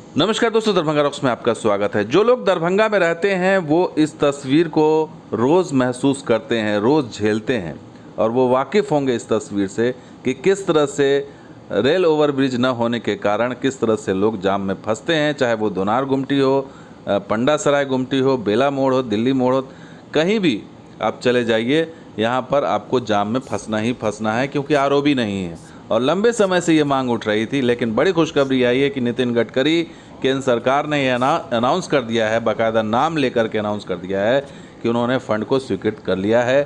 नमस्कार दोस्तों, दरभंगा रॉक्स में आपका स्वागत है। जो लोग दरभंगा में रहते हैं वो इस तस्वीर को रोज़ महसूस करते हैं, रोज़ झेलते हैं और वो वाकिफ़ होंगे इस तस्वीर से कि किस तरह से रेल ओवरब्रिज न होने के कारण किस तरह से लोग जाम में फंसते हैं। चाहे वो दोनार गुमटी हो, पंडा सराय गुमटी हो, बेला मोड़ हो, दिल्ली मोड़ हो, कहीं भी आप चले जाइए, यहाँ पर आपको जाम में फंसना ही फंसना है क्योंकि आरओबी नहीं है। और लंबे समय से ये मांग उठ रही थी, लेकिन बड़ी खुशखबरी आई है कि नितिन गडकरी, केंद्र सरकार ने ये अनाउंस कर दिया है, बाकायदा नाम लेकर के अनाउंस कर दिया है कि उन्होंने फ़ंड को स्वीकृत कर लिया है।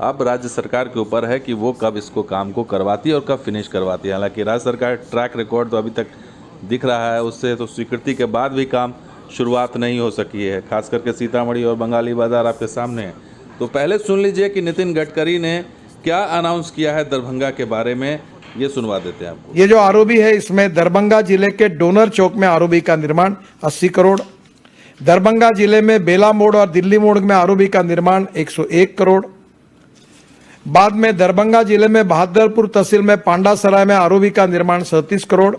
अब राज्य सरकार के ऊपर है कि वो कब इसको काम को करवाती है और कब फिनिश करवाती है। हालांकि राज्य सरकार ट्रैक रिकॉर्ड तो अभी तक दिख रहा है, उससे तो स्वीकृति के बाद भी काम शुरुआत नहीं हो सकी है। खास करके सीतामढ़ी और बंगाली बाज़ार आपके सामने है। तो पहले सुन लीजिए कि नितिन गडकरी ने क्या अनाउंस किया है दरभंगा के बारे में, ये सुनवा देते हैं आपको। ये जो आरओबी है, इसमें दरभंगा जिले के डोनर चौक में आरओबी का निर्माण 80 करोड़, दरभंगा जिले में बेला मोड़ और दिल्ली मोड़ में आरओबी का निर्माण 101 करोड़, बाद में दरभंगा जिले में बहादुरपुर तहसील में पांडासराय में आरओबी का निर्माण 37 करोड़,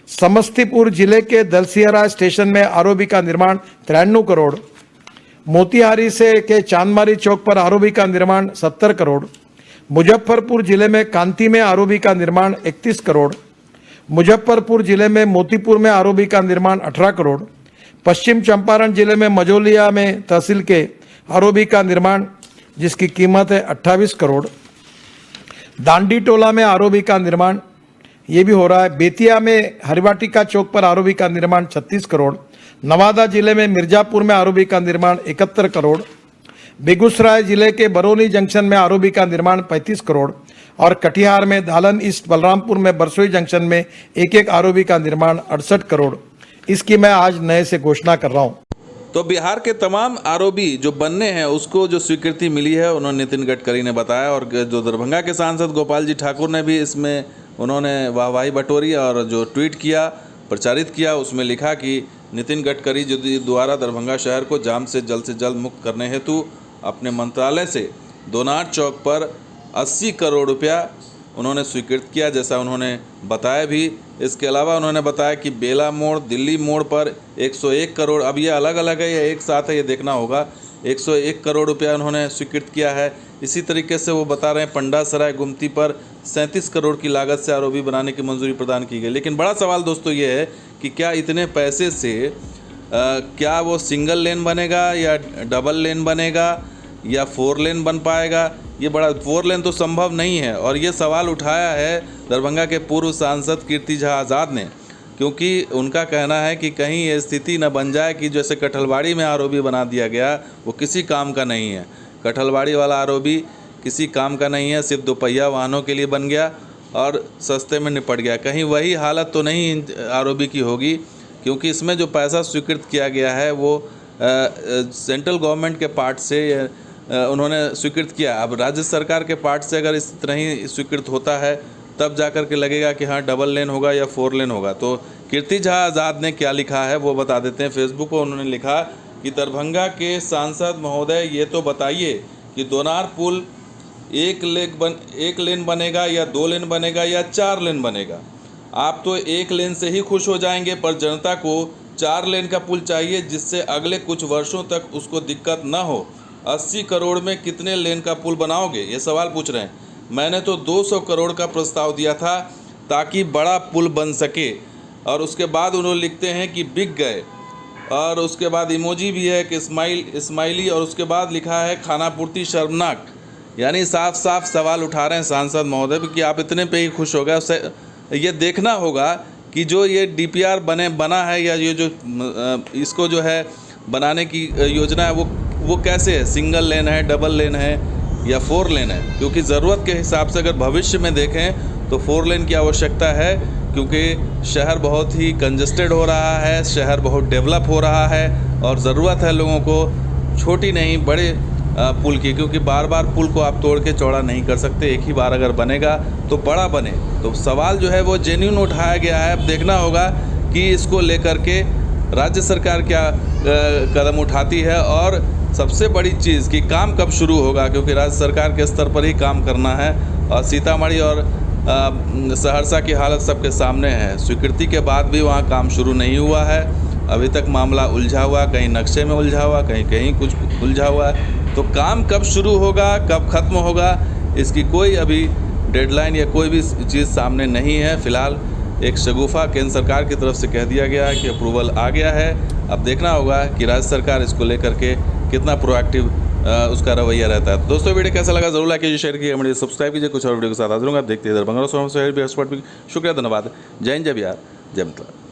समस्तीपुर जिले के दलसियारा स्टेशन में आरओबी का निर्माण 93 करोड़, मोतिहारी से के चांदमारी चौक पर आरओबी का निर्माण 70 करोड़, मुजफ्फरपुर जिले में कांती में आरओबी का निर्माण 31 करोड़, मुजफ्फरपुर जिले में मोतीपुर में आरओबी का निर्माण 18 करोड़, पश्चिम चंपारण जिले में मझौलिया में तहसील के आरओबी का निर्माण जिसकी कीमत है 28 करोड़, दांडी टोला में आरओबी का निर्माण ये भी हो रहा है, बेतिया में हरिवाटिका चौक पर आरओबी का निर्माण 36 करोड़, नवादा जिले में मिर्जापुर में आरओबी का निर्माण 71 करोड़, बेगूसराय जिले के बरौनी जंक्शन में आरओबी का निर्माण 35 करोड़ और कटिहार में धालन ईस्ट बलरामपुर में बरसोई जंक्शन में एक आरओबी का निर्माण 68 करोड़। इसकी मैं आज नए से घोषणा कर रहा हूँ। तो बिहार के तमाम आरओबी जो बनने हैं उसको जो स्वीकृति मिली है, उन्होंने नितिन गडकरी ने बताया। और जो दरभंगा के सांसद गोपाल जी ठाकुर ने भी इसमें उन्होंने वाहवाही बटोरी और जो ट्वीट किया, प्रचारित किया, उसमें लिखा कि नितिन गडकरी जो द्वारा दरभंगा शहर को जाम से जल्द मुक्त करने हेतु अपने मंत्रालय से दोनार चौक पर 80 करोड़ रुपया उन्होंने स्वीकृत किया, जैसा उन्होंने बताया भी। इसके अलावा उन्होंने बताया कि बेला मोड़, दिल्ली मोड़ पर 101 करोड़, अब ये अलग अलग है या एक साथ है ये देखना होगा, 101 करोड़ रुपया उन्होंने स्वीकृत किया है। इसी तरीके से वो बता रहे हैं पंडा सराय गुमती पर 37 करोड़ की लागत से आरओबी बनाने की मंजूरी प्रदान की गई। लेकिन बड़ा सवाल दोस्तों ये है कि क्या इतने पैसे से क्या वो सिंगल लेन बनेगा या डबल लेन बनेगा या 4 लेन बन पाएगा? ये बड़ा 4 लेन तो संभव नहीं है। और ये सवाल उठाया है दरभंगा के पूर्व सांसद कीर्ति झा आज़ाद ने, क्योंकि उनका कहना है कि कहीं ये स्थिति न बन जाए कि जैसे कठलवाड़ी में आरओबी बना दिया गया, वो किसी काम का नहीं है। कठलवाड़ी वाला आरओबी किसी काम का नहीं है, सिर्फ दोपहिया वाहनों के लिए बन गया और सस्ते में निपट गया। कहीं वही हालत तो नहीं आरओबी की होगी, क्योंकि इसमें जो पैसा स्वीकृत किया गया है वो सेंट्रल गवर्नमेंट के पार्ट से उन्होंने स्वीकृत किया। अब राज्य सरकार के पार्ट से अगर इस तरह ही स्वीकृत होता है तब जा कर के लगेगा कि हाँ डबल लेन होगा या 4 लेन होगा। तो कीर्ति झा आज़ाद ने क्या लिखा है वो बता देते हैं। फेसबुक पर उन्होंने लिखा कि दरभंगा के सांसद महोदय, ये तो बताइए कि दोनार पुल एक लेन बनेगा या 2 लेन बनेगा या 4 लेन बनेगा? आप तो 1 लेन से ही खुश हो जाएंगे, पर जनता को 4 लेन का पुल चाहिए जिससे अगले कुछ वर्षों तक उसको दिक्कत ना हो। 80 करोड़ में कितने लेन का पुल बनाओगे, ये सवाल पूछ रहे हैं। मैंने तो 200 करोड़ का प्रस्ताव दिया था ताकि बड़ा पुल बन सके। और उसके बाद उन्होंने लिखते हैं कि बिक गए, और उसके बाद इमोजी भी है कि स्माइली, और उसके बाद लिखा है खानापूर्ति शर्मनाक। यानी साफ साफ सवाल उठा रहे हैं सांसद महोदय कि आप इतने पे ही खुश हो गए। ये देखना होगा कि जो ये डीपीआर बना है या ये जो इसको जो है बनाने की योजना है वो कैसे है, सिंगल लेन है, डबल लेन है या 4 लेन है? क्योंकि ज़रूरत के हिसाब से अगर भविष्य में देखें तो 4 लेन की आवश्यकता है, क्योंकि शहर बहुत ही कंजस्टेड हो रहा है, शहर बहुत डेवलप हो रहा है और ज़रूरत है लोगों को छोटी नहीं बड़े पुल की, क्योंकि बार बार पुल को आप तोड़ के चौड़ा नहीं कर सकते। एक ही बार अगर बनेगा तो बड़ा बने। तो सवाल जो है वो जेन्युइन उठाया गया है। अब देखना होगा कि इसको लेकर के राज्य सरकार क्या कदम उठाती है, और सबसे बड़ी चीज़ कि काम कब शुरू होगा, क्योंकि राज्य सरकार के स्तर पर ही काम करना है। और सीतामढ़ी और सहरसा की हालत सबके सामने है। स्वीकृति के बाद भी वहाँ काम शुरू नहीं हुआ है। अभी तक मामला उलझा हुआ, कहीं नक्शे में उलझा हुआ, कहीं कुछ उलझा हुआ है। तो काम कब शुरू होगा, कब ख़त्म होगा, इसकी कोई अभी डेडलाइन या कोई भी चीज़ सामने नहीं है। फ़िलहाल एक शगुफा केंद्र सरकार की तरफ से कह दिया गया है कि अप्रूवल आ गया है। अब देखना होगा कि राज्य सरकार इसको लेकर के कितना प्रोएक्टिव उसका रवैया रहता है। दोस्तों वीडियो कैसा लगा जरूर लाइक कीजिए, शेयर कीजिए, सब्सक्राइब कीजिए। कुछ और वीडियो के साथ हाजिर होंगे। आप देखते हैं दरभंगा से शुक्रिया, धन्यवाद। जय हिंद, जय बिहार, जय मिथिला।